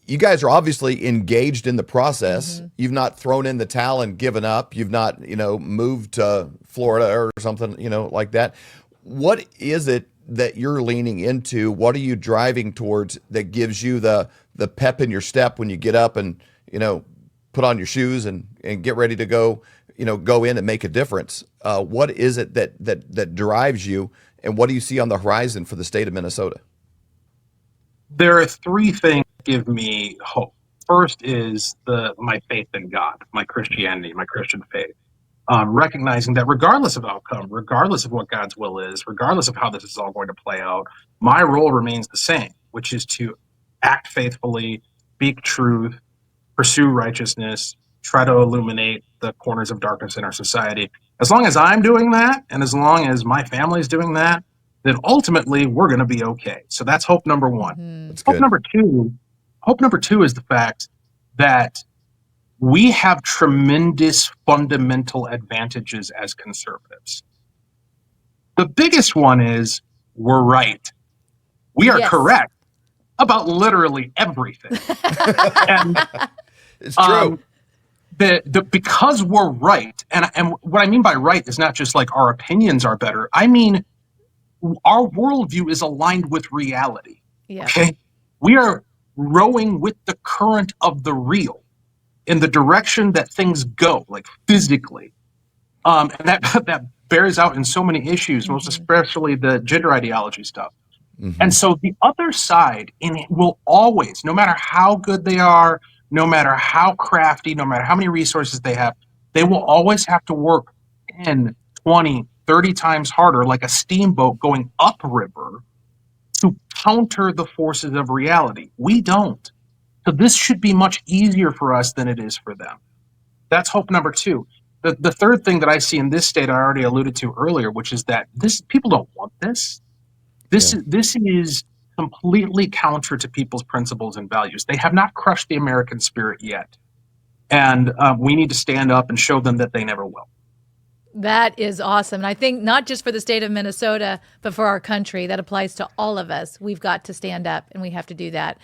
you guys are obviously engaged in the process. Mm-hmm. You've not thrown in the towel and given up. You've not, moved to Florida or something, like that. What is it that you're leaning into? What are you driving towards that gives you the pep in your step when you get up and, put on your shoes and get ready to go, go in and make a difference? What is it that drives you, and what do you see on the horizon for the state of Minnesota? There are three things that give me hope. First is my faith in God, my Christianity, my Christian faith. Recognizing that regardless of outcome, regardless of what God's will is, regardless of how this is all going to play out, my role remains the same, which is to act faithfully, speak truth, pursue righteousness, try to illuminate the corners of darkness in our society. As long as I'm doing that, and as long as my family's doing that, then ultimately we're going to be okay. So that's hope number one. Mm-hmm. That's Hope good. number two is the fact that we have tremendous fundamental advantages as conservatives. The biggest one is we're right. We are Yes. correct about literally everything. And It's true. because we're right, and what I mean by right is not just like our opinions are better. I mean, our worldview is aligned with reality. Yeah. Okay? We are rowing with the current of the real in the direction that things go, like physically. And that bears out in so many issues, most especially the gender ideology stuff. Mm-hmm. And so the other side will always, no matter how good they are, no matter how crafty, no matter how many resources they have, they will always have to work 10, 20, 30 times harder, like a steamboat going upriver, to counter the forces of reality. We don't. So this should be much easier for us than it is for them. That's hope number two. The third thing that I see in this state, I already alluded to earlier, which is that people don't want this. This is completely counter to people's principles and values. They have not crushed the American spirit yet. And we need to stand up and show them that they never will. That is awesome. And I think not just for the state of Minnesota, but for our country, that applies to all of us. We've got to stand up, and we have to do that.